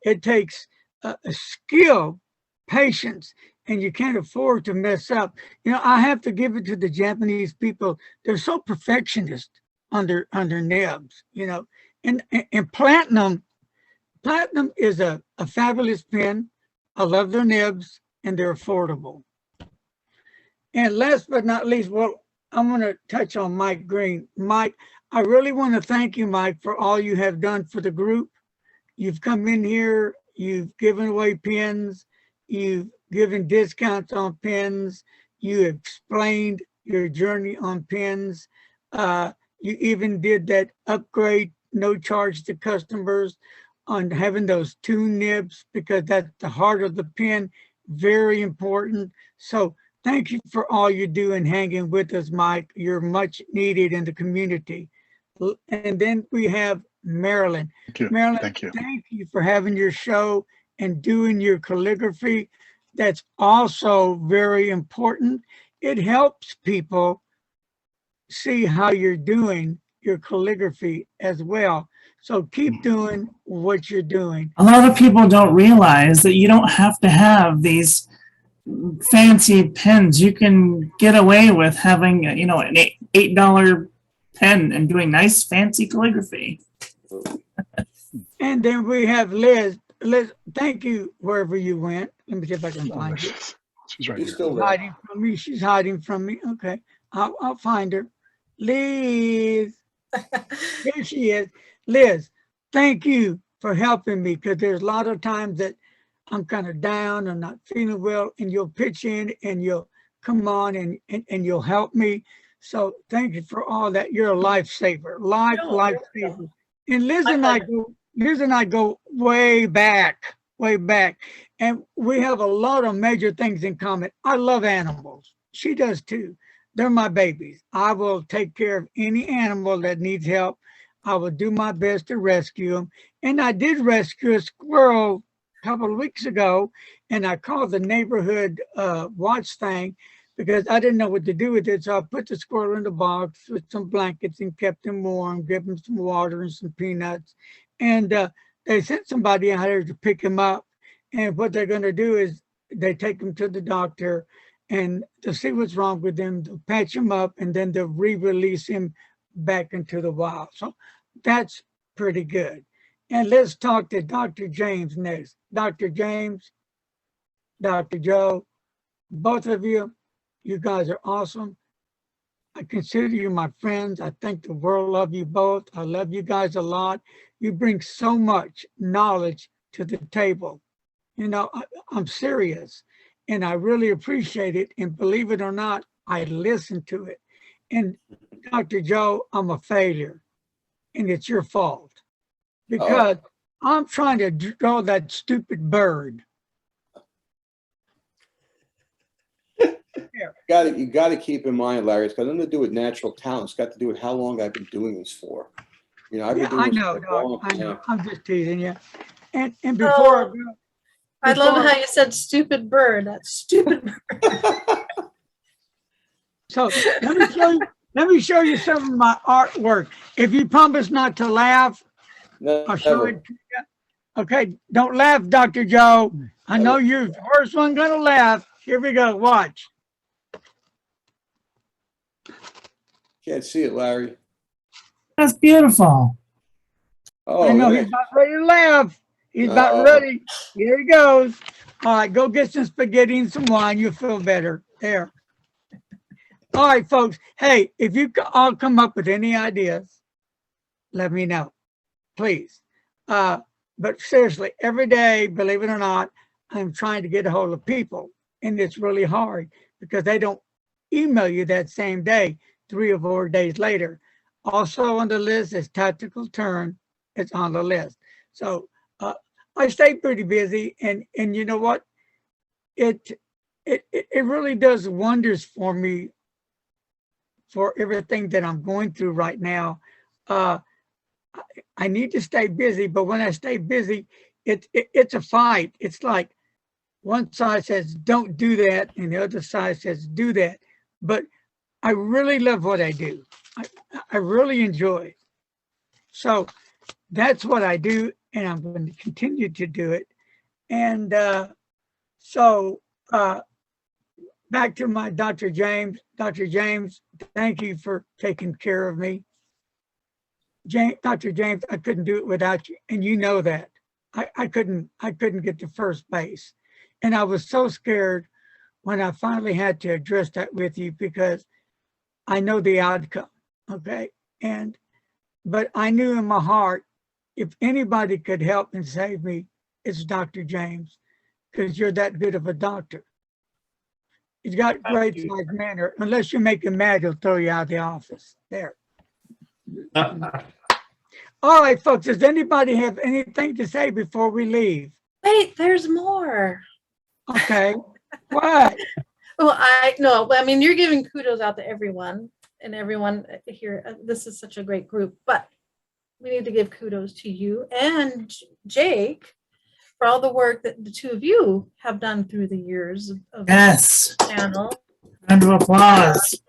It takes a skill, patience, and you can't afford to mess up. You know, I have to give it to the Japanese people. They're so perfectionist on their nibs, you know. And Platinum is a fabulous pen. I love their nibs, and they're affordable. And last but not least, well, I'm going to touch on Mike Green. Mike, I really want to thank you, Mike, for all you have done for the group. You've come in here, you've given away pens, you've given discounts on pens, you explained your journey on pens. You even did that upgrade, no charge to customers, on having those two nibs, because that's the heart of the pen, very important. So thank you for all you do and hanging with us, Mike. You're much needed in the community. And then we have Marilyn. Thank you. Marilyn, Thank you. thank you for having your show and doing your calligraphy. That's also very important. It helps people see how you're doing your calligraphy as well. So keep doing what you're doing. A lot of people don't realize that you don't have to have these fancy pens. You can get away with having, you know, an $8 pen and doing nice fancy calligraphy. And then we have Liz. Liz, thank you wherever you went. Let me see if I can find you. She's right He's here. still there. Hiding from me. She's hiding from me. Okay, I'll find her. Liz. Here she is. Liz, thank you for helping me, because there's a lot of times that I'm kind of down or not feeling well, and you'll pitch in and you'll come on and you'll help me. So thank you for all that. You're a lifesaver, lifesaver. And Liz and I go way back, and we have a lot of major things in common. I love animals. She does too. They're my babies. I will take care of any animal that needs help. I will do my best to rescue them. And I did rescue a squirrel a couple of weeks ago, and I called the neighborhood watch thing because I didn't know what to do with it. So I put the squirrel in the box with some blankets and kept him warm, gave him some water and some peanuts. And they sent somebody out here to pick him up. And what they're going to do is they take him to the doctor and to see what's wrong with him, they'll patch him up, and then they'll re-release him back into the wild. So that's pretty good. And let's talk to Dr. James next. Dr. James, Dr. Joe, both of you, you guys are awesome. I consider you my friends. I think the world of you both. I love you guys a lot. You bring so much knowledge to the table. You know, I'm serious, and I really appreciate it. And believe it or not, I listen to it. And Dr. Joe, I'm a failure, and it's your fault, because I'm trying to draw that stupid bird. You got to keep in mind, Larry, it's got nothing to do with natural talent. It's got to do with how long I've been doing this for. You know, I've been doing this for a long time. I know. I'm just teasing you. And before I go, I love how you said stupid bird. That's stupid bird. So let me show you some of my artwork. If you promise not to laugh, I'll show it to you. Okay, don't laugh, Dr. Joe. I know you're the first one gonna laugh. Here we go, watch. Can't see it, Larry. That's beautiful. Oh, I know yeah. he's about ready to laugh. He's about ready. Here he goes. All right, go get some spaghetti and some wine. You'll feel better. There. All right, folks. Hey, if you all come up with any ideas, let me know, please. But seriously, every day, believe it or not, I'm trying to get a hold of people, and it's really hard because they don't email you that same day, 3 or 4 days later. Also on the list is Tactical Turn. It's on the list. So I stay pretty busy, and you know what? It really does wonders for me for everything that I'm going through right now. I need to stay busy, but when I stay busy, it's a fight. It's like one side says, don't do that, and the other side says, do that. But I really love what I do. I really enjoy it. So that's what I do, and I'm going to continue to do it. And back to my Dr. James. Dr. James, thank you for taking care of me. Dr. James, I couldn't do it without you, and you know that. I couldn't get to first base. And I was so scared when I finally had to address that with you because I know the outcome, okay? But I knew in my heart, if anybody could help and save me, it's Dr. James, because you're that good of a doctor. He's got great size manner. Unless you make him mad, he'll throw you out of the office. There. All right, folks, does anybody have anything to say before we leave? Wait, there's more. Okay. What? Well, I mean, you're giving kudos out to everyone and everyone here. This is such a great group, but we need to give kudos to you and Jake for all the work that the two of you have done through the years of Yes. the channel. Round of applause.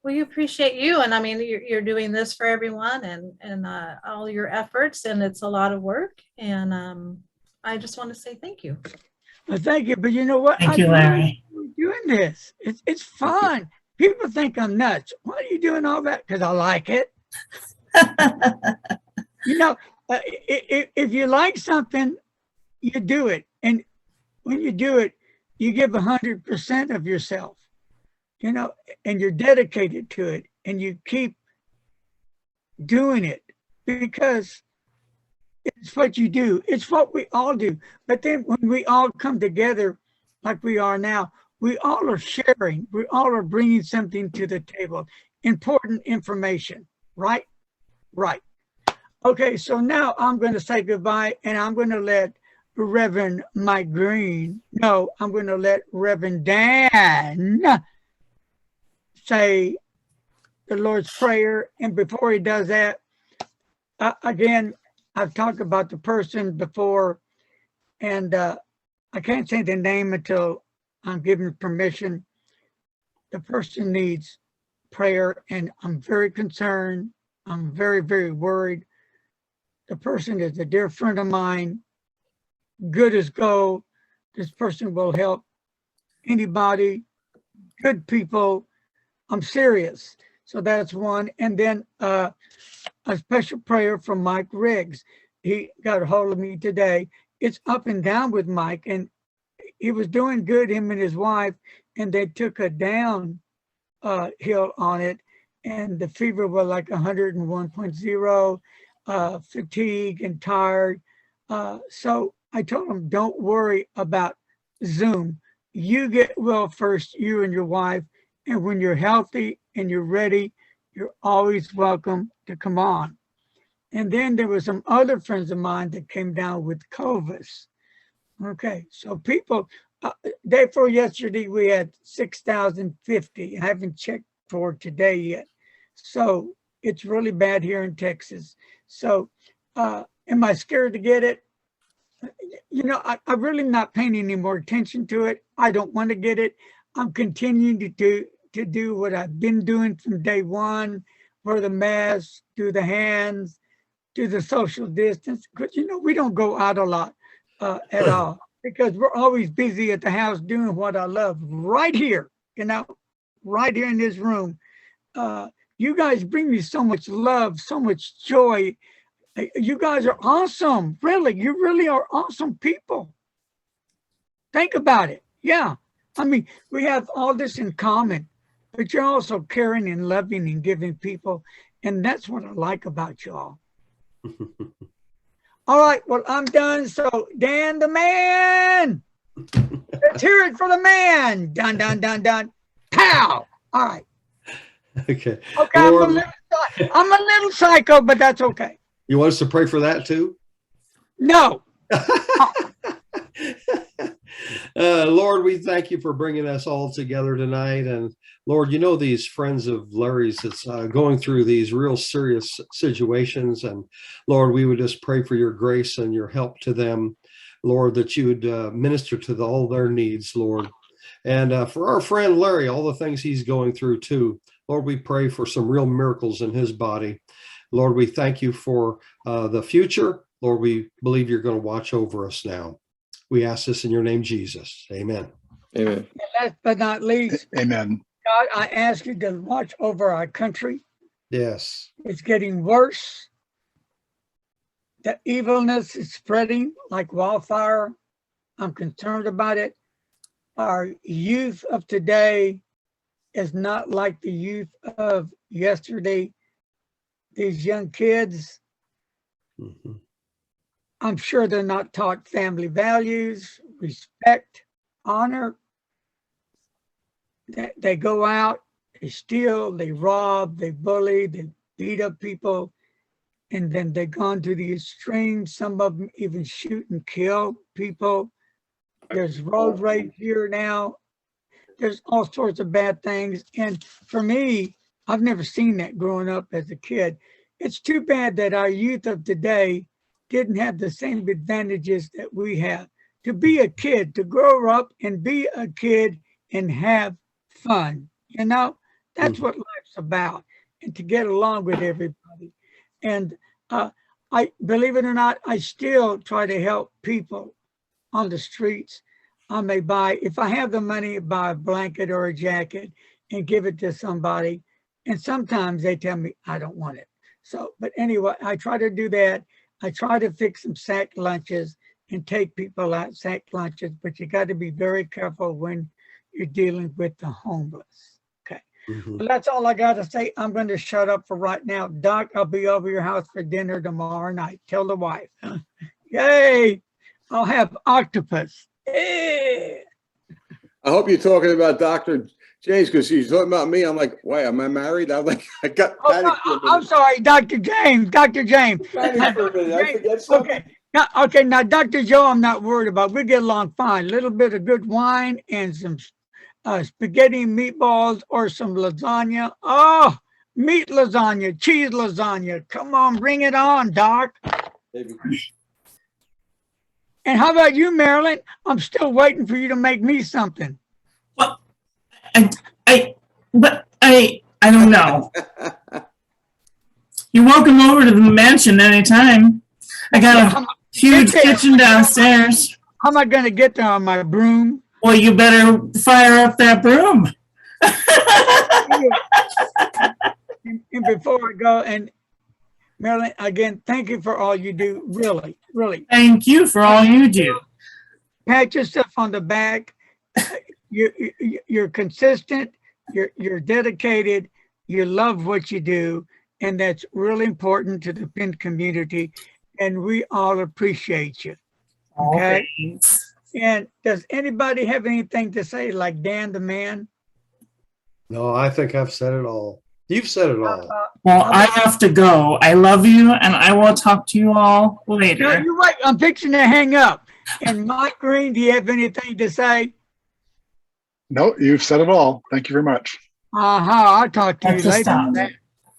We appreciate you, and I mean, you're doing this for everyone, and all your efforts, and it's a lot of work, and I just want to say thank you. Well, thank you, but you know what? Thank you, Larry. Doing this, it's fun. People think I'm nuts. Why are you doing all that? Because I like it. You know, if you like something, you do it, and when you do it, you give 100% of yourself. You know, and you're dedicated to it, and you keep doing it because it's what you do. It's what we all do. But then when we all come together like we are now, we all are sharing. We all are bringing something to the table. Important information, right? Right. Okay, so now I'm going to say goodbye, and I'm going to let Reverend Mike Green, no, I'm going to let Reverend Dan say the Lord's Prayer. And before he does that, again, I've talked about the person before, and I can't say the name until I'm given permission. The person needs prayer, and I'm very concerned. I'm very, very worried. The person is a dear friend of mine, good as gold. This person will help anybody, good people. I'm serious. So that's one. And then a special prayer from Mike Riggs. He got a hold of me today. It's up and down with Mike, and he was doing good, him and his wife, and they took a down hill on it, and the fever was like 101.0, fatigue and tired. So I told him, don't worry about Zoom. You get well first, you and your wife, and when you're healthy and you're ready, you're always welcome to come on. And then there were some other friends of mine that came down with COVID. Okay, so people, day before yesterday, we had 6,050. I haven't checked for today yet. So it's really bad here in Texas. So am I scared to get it? you know, I'm really not paying any more attention to it. I don't want to get it. I'm continuing to do what I've been doing from day one, wear the mask, do the hands, do the social distance. Because, you know, we don't go out a lot at all because we're always busy at the house doing what I love right here, you know, right here in this room. You guys bring me so much love, so much joy. You guys are awesome. Really, you really are awesome people. Think about it. Yeah. I mean, we have all this in common, but you're also caring and loving and giving people. And that's what I like about y'all. All right. Well, I'm done. So Dan, the man, let's hear it for the man. Dun, dun, dun, dun. Pow. All right. Okay. Okay. I'm a little psycho, but that's okay. You want us to pray for that too? No. Lord, we thank you for bringing us all together tonight. And Lord, you know, these friends of Larry's that's going through these real serious situations. And Lord, we would just pray for your grace and your help to them, Lord, that you would minister to all their needs, Lord. And for our friend Larry, all the things he's going through too, Lord, we pray for some real miracles in his body. Lord, we thank you for the future. Lord, we believe you're going to watch over us now. We ask this in your name, Jesus. Amen. Amen. And last but not least, Amen. God, I ask you to watch over our country. Yes. It's getting worse. The evilness is spreading like wildfire. I'm concerned about it. Our youth of today is not like the youth of yesterday. These young kids, I'm sure they're not taught family values, respect, honor. They go out, they steal, they rob, they bully, they beat up people, and then they gone to the extremes. Some of them even shoot and kill people. There's road rage here now. There's all sorts of bad things. And for me, I've never seen that growing up as a kid. It's too bad that our youth of today didn't have the same advantages that we have. To be a kid, to grow up and be a kid and have fun. You know, that's what life's about. And to get along with everybody. And I believe it or not, I still try to help people on the streets. I may buy, if I have the money, buy a blanket or a jacket and give it to somebody. And sometimes they tell me I don't want it. So, but anyway, I try to do that. I try to fix some sack lunches and take people out sack lunches, but you got to be very careful when you're dealing with the homeless. Okay. Well, that's all I got to say. I'm going to shut up for right now. Doc, I'll be over your house for dinner tomorrow night. Tell the wife. Yay. I'll have octopus. Yeah. I hope you're talking about Dr. James because she's talking about me. I'm like, why am I married? I'm like, I got panicked for a minute. I'm sorry, Dr. James. Dr. James. Panicked for a minute. I forget something. Okay. Okay, now Dr. Joe, I'm not worried about. We get along fine. A little bit of good wine and some spaghetti and meatballs or some lasagna. Oh, meat lasagna, cheese lasagna. Come on, bring it on, Doc. Maybe. And how about you, Marilyn? I'm still waiting for you to make me something. Well, I don't know. You're welcome over to the mansion anytime. I got a huge kitchen downstairs. How am I going to get there on my broom? Well, you better fire up that broom. And before I go, and Marilyn, again, thank you for all you do. Really, really. Thank you for all you do. Pat yourself on the back. You're consistent. You're dedicated. You love what you do, and that's really important to the Penn community. And we all appreciate you. Okay. And does anybody have anything to say, like Dan the man? No, I think I've said it all. You've said it all. Well, I have to go. I love you, and I will talk to you all later. No, you're right. I'm fixing to hang up. And Mike Green, do you have anything to say? No, you've said it all. Thank you very much. I'll talk to you later. Stop.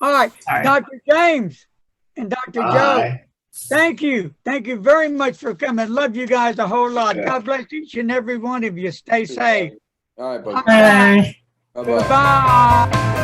All right, Sorry. Dr. James and Dr. Joe. Thank you. Thank you very much for coming. Love you guys a whole lot. Yeah. God bless each and every one of you. Stay safe. All right, buddy. Bye. Bye-bye. Bye.